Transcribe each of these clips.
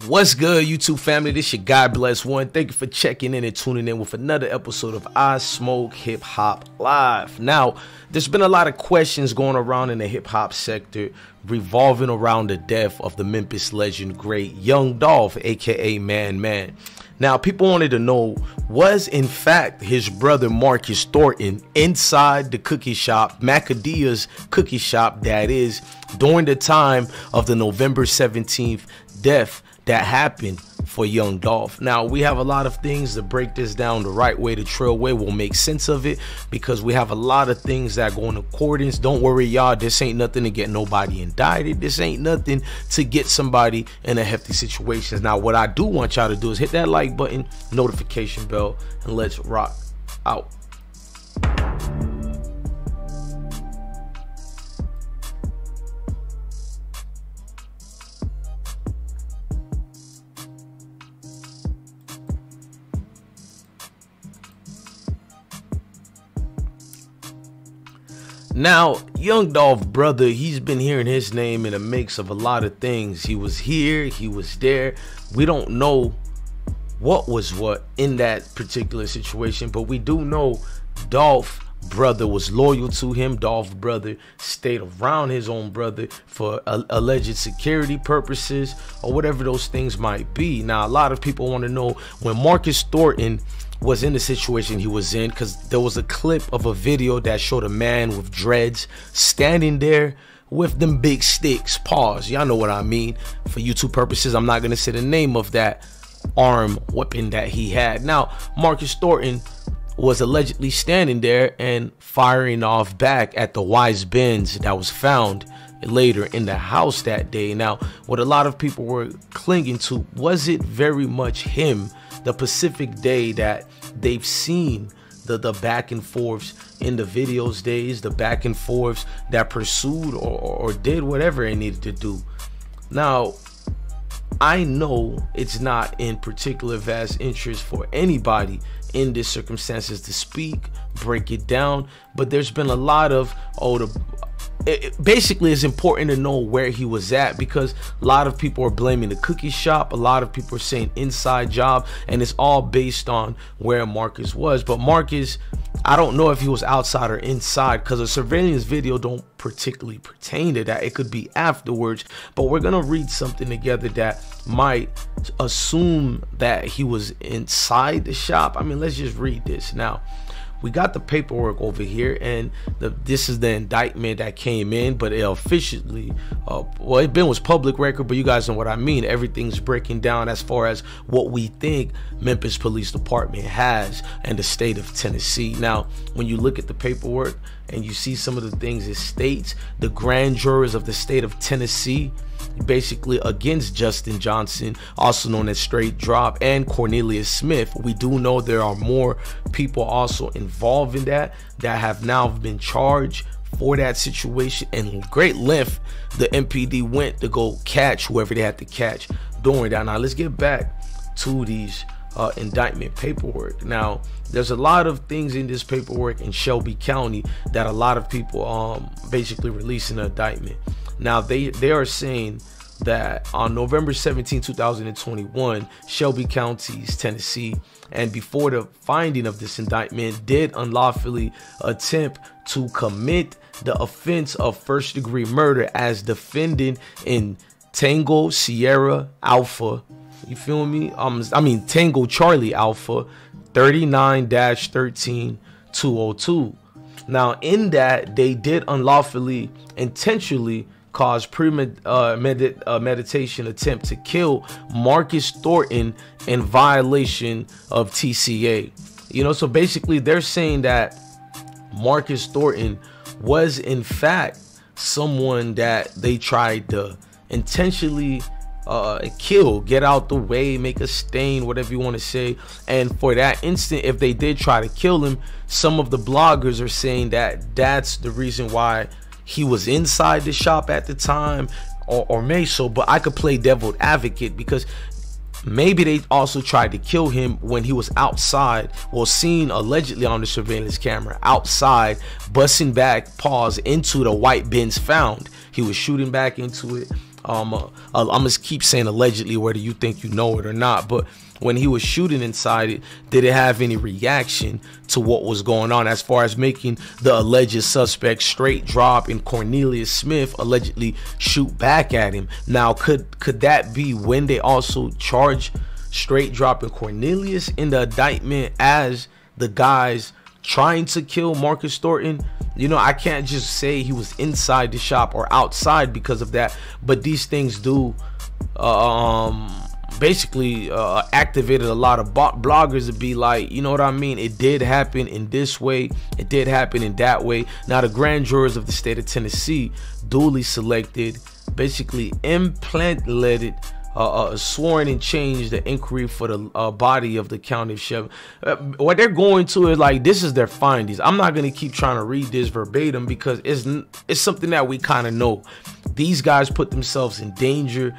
What's good, YouTube family? This your God Bless One. Thank you for checking in and tuning in with another episode of I Smoke Hip Hop Live. Now, there's been a lot of questions going around in the hip hop sector revolving around the death of the Memphis legend great Young Dolph, aka Man. Now, people wanted to know, was in fact his brother Marcus Thornton inside the cookie shop, MAKEDA's cookie shop, that is, during the time of the November 17th death that happened for Young Dolph? Now, we have a lot of things to break this down the right way, the trail way. We'll make sense of it because we have a lot of things that go in accordance. Don't worry, y'all, this ain't nothing to get nobody indicted. This ain't nothing to get somebody in a hefty situation. Now, what I do want y'all to do is hit that like button, notification bell, and let's rock out. Now, Young Dolph brother, he's been hearing his name in a mix of a lot of things. He was here, he was there. We don't know what was what in that particular situation, but we do know Dolph brother was loyal to him. Dolph brother stayed around his own brother for alleged security purposes or whatever those things might be. Now, a lot of people want to know when Marcus Thornton was in the situation he was in, because there was a clip of a video that showed a man with dreads standing there with them big sticks. Pause, y'all know what I mean. For YouTube purposes, I'm not gonna say the name of that arm weapon that he had. Now, Marcus Thornton was allegedly standing there and firing off back at the Wise Benz that was found later in the house that day. Now, what a lot of people were clinging to, was it very much him, the Pacific day that they've seen, the back and forths in the videos days, the back and forths that pursued or did whatever it needed to do. Now, I know it's not in particular vast interest for anybody in these circumstances to speak, break it down, but there's been a lot of, basically it's important to know where he was at, because a lot of people are blaming the cookie shop, a lot of people are saying inside job, and it's all based on where Marcus was. But Marcus, I don't know if he was outside or inside, because a surveillance video don't particularly pertain to that. It could be afterwards, but we're gonna read something together that might assume that he was inside the shop. I mean, let's just read this. Now, we got the paperwork over here, and this is the indictment that came in, but it officially, well, it was public record, but you guys know what I mean. Everything's breaking down as far as what we think Memphis Police Department has and the state of Tennessee. Now, when you look at the paperwork and you see some of the things it states, the grand jurors of the state of Tennessee, basically against Justin Johnson, also known as Straight Drop, and Cornelius Smith. We do know there are more people also involved in that have now been charged for that situation, and great length the MPD went to go catch whoever they had to catch during that. Now, let's get back to these indictment paperwork. Now, there's a lot of things in this paperwork in Shelby County that a lot of people basically releasing an indictment. Now, they are saying that on November 17, 2021, Shelby County's Tennessee, and before the finding of this indictment, did unlawfully attempt to commit the offense of first-degree murder as defendant in Tango Sierra Alpha, you feel me? I mean Tango Charlie Alpha 39-13-202. Now, in that, they did unlawfully, intentionally cause premeditation attempt to kill Marcus Thornton in violation of TCA. You know, so basically they're saying that Marcus Thornton was in fact someone that they tried to intentionally kill, get out the way, make a stain, whatever you want to say. And for that instant, if they did try to kill him, some of the bloggers are saying that that's the reason why he was inside the shop at the time, or may so. But I could play devil's advocate, because maybe they also tried to kill him when he was outside, well, seen allegedly on the surveillance camera outside, busting back, pause, into the white Benz found. He was shooting back into it, I'm gonna keep saying allegedly, whether you think you know it or not, but when he was shooting inside it, did it have any reaction to what was going on as far as making the alleged suspect Straight Drop and Cornelius Smith allegedly shoot back at him? Now, could that be when they also charge Straight Drop and Cornelius in the indictment as the guys trying to kill Marcus Thornton? You know, I can't just say he was inside the shop or outside because of that, but these things do basically activated a lot of bloggers to be like, you know what I mean, it did happen in this way, it did happen in that way. Now the grand jurors of the state of Tennessee duly selected, basically implanted, sworn and changed the inquiry for the body of the county sheriff. What they're going to is like, this is their findings. I'm not going to keep trying to read this verbatim because it's something that we kind of know. These guys put themselves in danger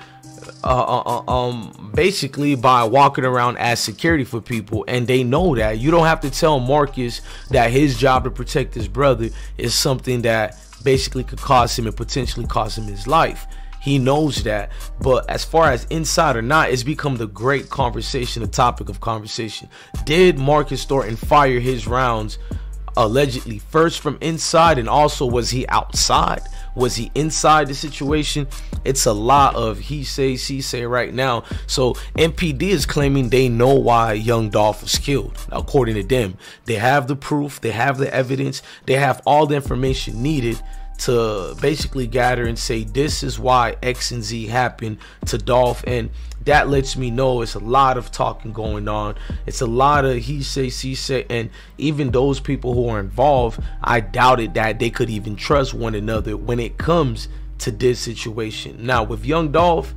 basically by walking around as security for people, and they know that. You don't have to tell Marcus that his job to protect his brother is something that basically could cost him and potentially cost him his life. He knows that. But as far as inside or not, it's become the great conversation, the topic of conversation. Did Marcus Thornton fire his rounds allegedly first from inside, and also was he outside? Was he inside the situation? It's a lot of he say, she say right now. So MPD is claiming they know why young Dolph was killed. According to them, they have the proof, they have the evidence, they have all the information needed to basically gather and say this is why X and Z happened to Dolph. And that lets me know it's a lot of talking going on. It's a lot of he say, she say, and even those people who are involved, I doubted that they could even trust one another when it comes to this situation. Now with young Dolph,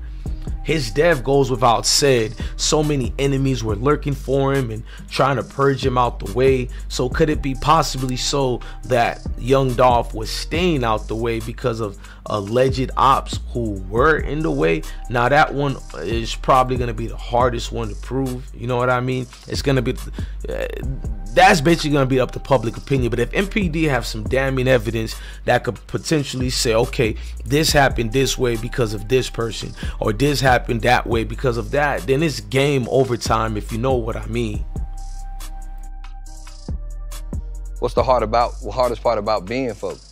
his death goes without said. So many enemies were lurking for him and trying to purge him out the way. So could it be possibly so that young Dolph was staying out the way because of alleged ops who were in the way? Now that one is probably going to be the hardest one to prove. You know what I mean? It's going to be that's basically going to be up to public opinion. But if MPD have some damning evidence that could potentially say, okay, this happened this way because of this person, or this happened that way because of that, then it's game over time, if you know what I mean. What's the hardest part about being folks?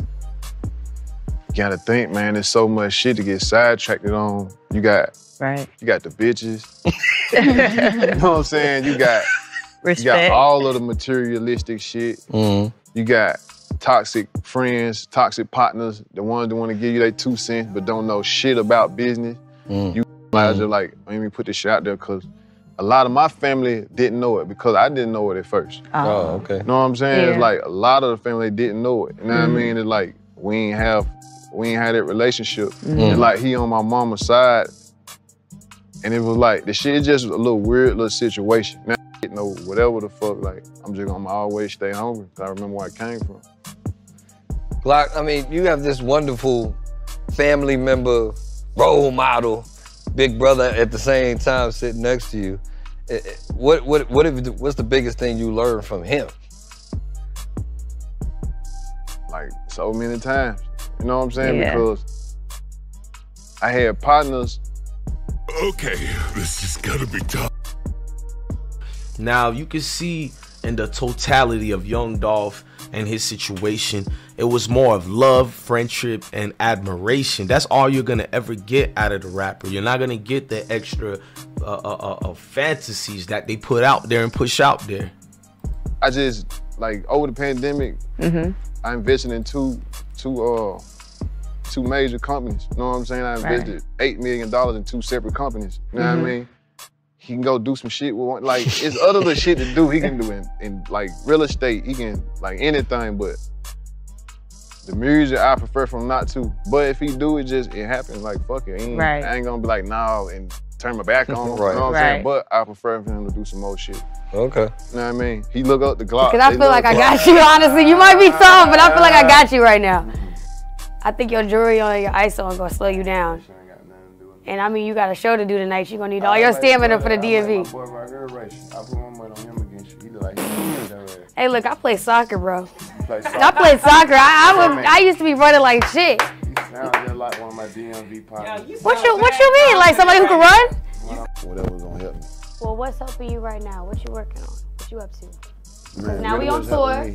You gotta think, man, there's so much shit to get sidetracked on. You got the bitches. You know what I'm saying? You got all of the materialistic shit. Mm-hmm. You got toxic friends, toxic partners, the ones that want to give you their 2 cents but don't know shit about business. You guys are like, let me put this shit out there, because a lot of my family didn't know it because I didn't know it at first. Oh, okay. You know what I'm saying? Yeah. It's like a lot of the family didn't know it. You know what I mean? It's like we ain't had that relationship. It's like he on my mama's side, and it was like the shit is just a little weird little situation. Now I know whatever the fuck, like I'm just gonna always stay hungry because I remember where I came from. Glock, I mean, you have this wonderful family member, role model, big brother at the same time sitting next to you. What's the biggest thing you learned from him? Like so many times, you know what I'm saying? Yeah. Because I had partners. Okay, this is gonna be tough. Now you can see in the totality of young Dolph and his situation, it was more of love, friendship, and admiration. That's all you're gonna ever get out of the rapper. You're not gonna get the extra fantasies that they put out there and push out there. I just, like, over the pandemic, I invested in two major companies. You know what I'm saying? I invested $8 million in 2 separate companies. You know what I mean? He can go do some shit with one. Like, it's other little shit to do. He can do in like real estate. He can like anything, but the music I prefer for him not to. But if he do it, it happens. Like, fuck it. I ain't gonna be like, nah, and turn my back on him. You know what I'm saying? But I prefer for him to do some more shit. Okay. You know what I mean? He look up the Glock. Because I feel like I got you, honestly. You might be tough, but I feel like I got you right now. I think your jewelry on your ISO is gonna slow you down. And I mean, you got a show to do tonight. You're gonna need all your stamina for the DMV. Hey, look, I play soccer, bro. I played soccer. I used to be running like shit. Sounds just like one of my DMV partners. What you mean? Like somebody who can run? Whatever's gonna help me. Well, what's helping you right now? What you working on? What you up to? Man, now really we on tour.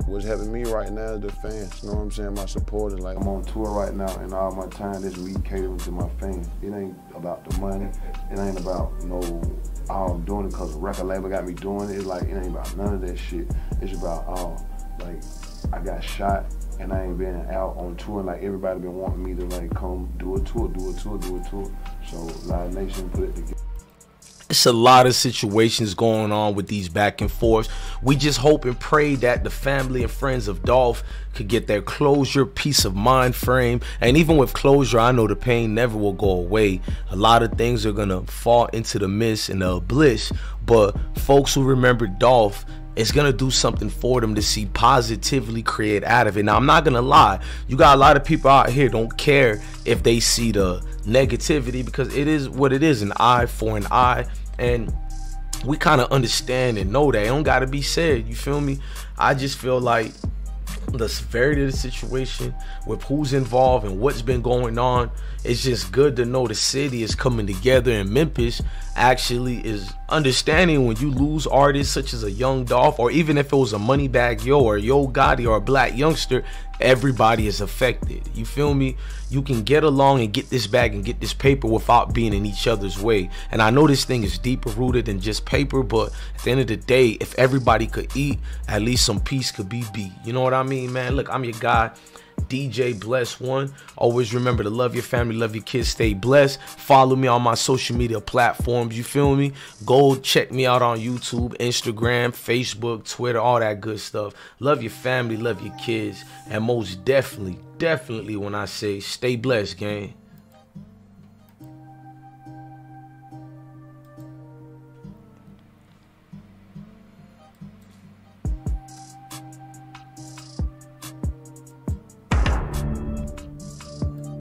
What's helping me right now is the fans. You know what I'm saying? My supporters. Like I'm on tour right now, and all my time this week catering to my fans. It ain't about the money. It ain't about I'm doing it because the record label got me doing it. It's like it ain't about none of that shit. It's about like I got shot and I ain't been out on tour. And like everybody been wanting me to like come do a tour. So Live Nation put it together. It's a lot of situations going on with these back and forths. We just hope and pray that the family and friends of Dolph could get their closure, peace of mind frame. And even with closure, I know the pain never will go away. A lot of things are gonna fall into the mist and the bliss. But folks who remember Dolph, it's gonna do something for them to see positively create out of it. Now, I'm not gonna lie, you got a lot of people out here don't care if they see the negativity, because it is what it is, an eye for an eye. And we kind of understand and know that it don't gotta be said, you feel me? I just feel like the severity of the situation with who's involved and what's been going on, it's just good to know the city is coming together, and Memphis actually is understanding when you lose artists such as a young Dolph, or even if it was a Moneybagg Yo or Yo Gotti or a black youngster, everybody is affected. You feel me? You can get along and get this bag and get this paper without being in each other's way. And I know this thing is deeper rooted than just paper, but at the end of the day, if everybody could eat, at least some peace could be beat. You know what I mean, man? Look, I'm your guy, DJ Bless One. Always remember to love your family, love your kids, stay blessed. Follow me on my social media platforms, you feel me? Go check me out on YouTube, Instagram, Facebook, Twitter, all that good stuff. Love your family, love your kids, and most definitely when I say stay blessed, gang.